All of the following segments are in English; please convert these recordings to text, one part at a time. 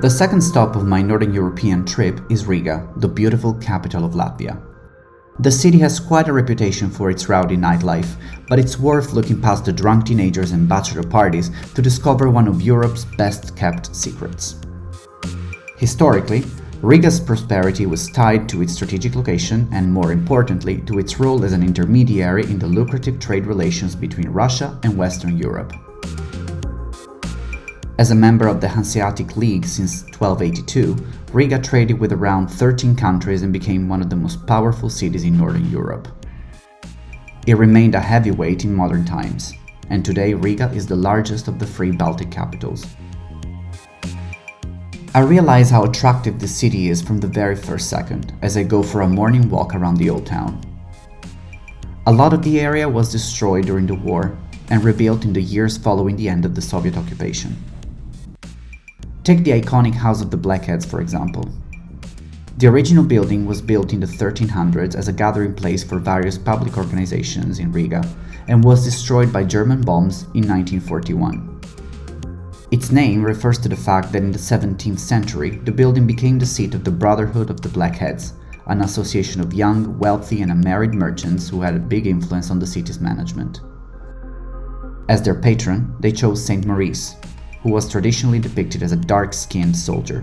The second stop of my Northern European trip is Riga, the beautiful capital of Latvia. The city has quite a reputation for its rowdy nightlife, but it's worth looking past the drunk teenagers and bachelor parties to discover one of Europe's best-kept secrets. Historically, Riga's prosperity was tied to its strategic location and, more importantly, to its role as an intermediary in the lucrative trade relations between Russia and Western Europe. As a member of the Hanseatic League since 1282, Riga traded with around 13 countries and became one of the most powerful cities in Northern Europe. It remained a heavyweight in modern times, and today Riga is the largest of the three Baltic capitals. I realize how attractive this city is from the very first second, as I go for a morning walk around the old town. A lot of the area was destroyed during the war and rebuilt in the years following the end of the Soviet occupation. Take the iconic House of the Blackheads, for example. The original building was built in the 1300s as a gathering place for various public organizations in Riga and was destroyed by German bombs in 1941. Its name refers to the fact that in the 17th century, the building became the seat of the Brotherhood of the Blackheads, an association of young, wealthy and unmarried merchants who had a big influence on the city's management. As their patron, they chose Saint Maurice, who was traditionally depicted as a dark-skinned soldier.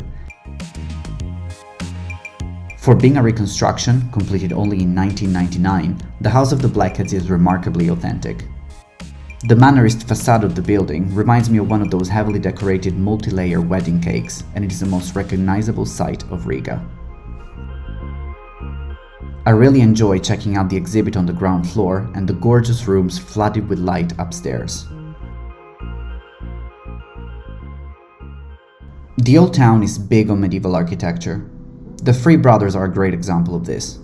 For being a reconstruction, completed only in 1999, the House of the Blackheads is remarkably authentic. The Mannerist facade of the building reminds me of one of those heavily decorated multi-layer wedding cakes, and it is the most recognizable sight of Riga. I really enjoy checking out the exhibit on the ground floor and the gorgeous rooms flooded with light upstairs. The old town is big on medieval architecture. The Three Brothers are a great example of this.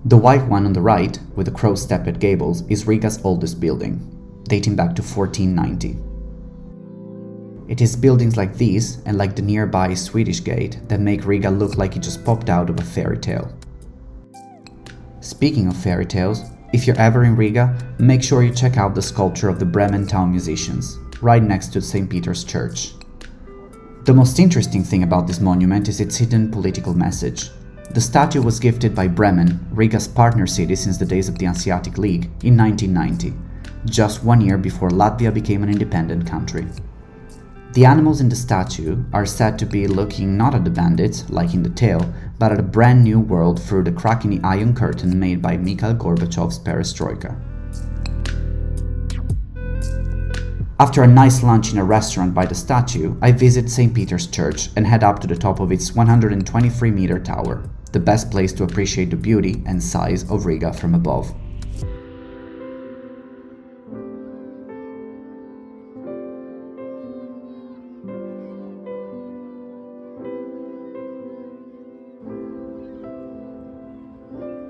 The white one on the right, with the crow-stepped gables, is Riga's oldest building, dating back to 1490. It is buildings like these, and like the nearby Swedish Gate, that make Riga look like it just popped out of a fairy tale. Speaking of fairy tales, if you're ever in Riga, make sure you check out the sculpture of the Bremen town musicians, right next to St. Peter's Church. The most interesting thing about this monument is its hidden political message. The statue was gifted by Bremen, Riga's partner city since the days of the Hanseatic League, in 1990, just 1 year before Latvia became an independent country. The animals in the statue are said to be looking not at the bandits, like in the tale, but at a brand new world through the crack in the Iron Curtain made by Mikhail Gorbachev's perestroika. After a nice lunch in a restaurant by the statue, I visit St. Peter's Church and head up to the top of its 123-meter tower, the best place to appreciate the beauty and size of Riga from above.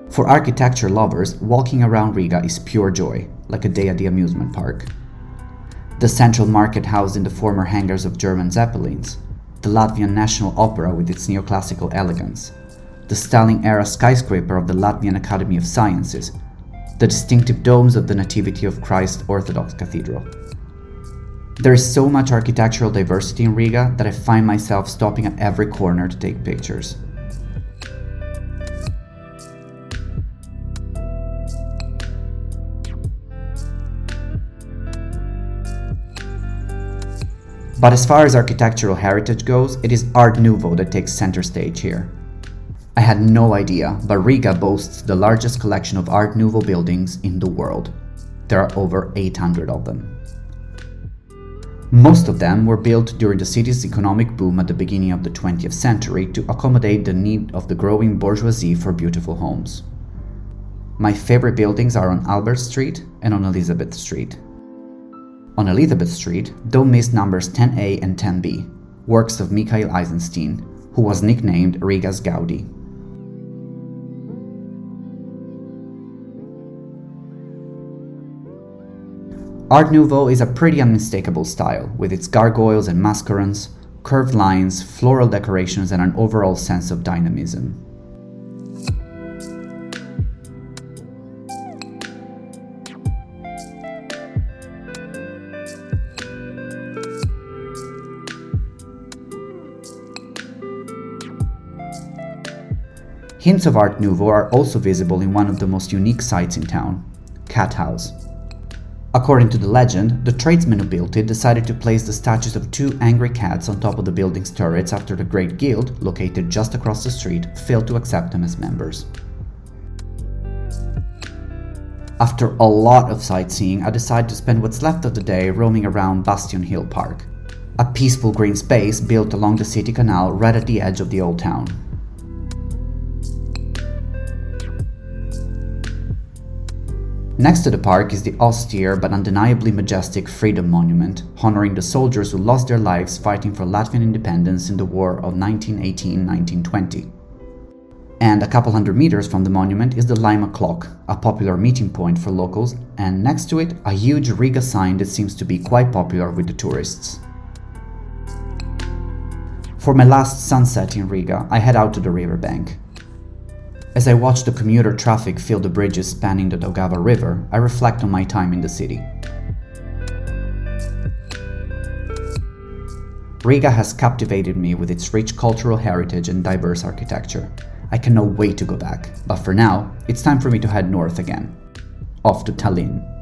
For architecture lovers, walking around Riga is pure joy, like a day at the amusement park. The central market housed in the former hangars of German Zeppelins, the Latvian National Opera with its neoclassical elegance, the Stalin-era skyscraper of the Latvian Academy of Sciences, the distinctive domes of the Nativity of Christ Orthodox Cathedral. There is so much architectural diversity in Riga that I find myself stopping at every corner to take pictures. But as far as architectural heritage goes, it is Art Nouveau that takes center stage here. I had no idea, but Riga boasts the largest collection of Art Nouveau buildings in the world. There are over 800 of them. Most of them were built during the city's economic boom at the beginning of the 20th century to accommodate the need of the growing bourgeoisie for beautiful homes. My favorite buildings are on Albert Street and on Elizabeth Street. On Elizabeth Street, don't miss numbers 10A and 10B, works of Mikhail Eisenstein, who was nicknamed Riga's Gaudi. Art Nouveau is a pretty unmistakable style, with its gargoyles and mascarons, curved lines, floral decorations, and an overall sense of dynamism. Hints of Art Nouveau are also visible in one of the most unique sites in town, Cat House. According to the legend, the tradesmen who built it decided to place the statues of two angry cats on top of the building's turrets after the Great Guild, located just across the street, failed to accept them as members. After a lot of sightseeing, I decided to spend what's left of the day roaming around Bastion Hill Park, a peaceful green space built along the city canal right at the edge of the old town. Next to the park is the austere but undeniably majestic Freedom Monument, honoring the soldiers who lost their lives fighting for Latvian independence in the War of 1918-1920. And a couple hundred meters from the monument is the Lima Clock, a popular meeting point for locals, and next to it, a huge Riga sign that seems to be quite popular with the tourists. For my last sunset in Riga, I head out to the riverbank. As I watch the commuter traffic fill the bridges spanning the Daugava River, I reflect on my time in the city. Riga has captivated me with its rich cultural heritage and diverse architecture. I cannot wait to go back, but for now, it's time for me to head north again. Off to Tallinn.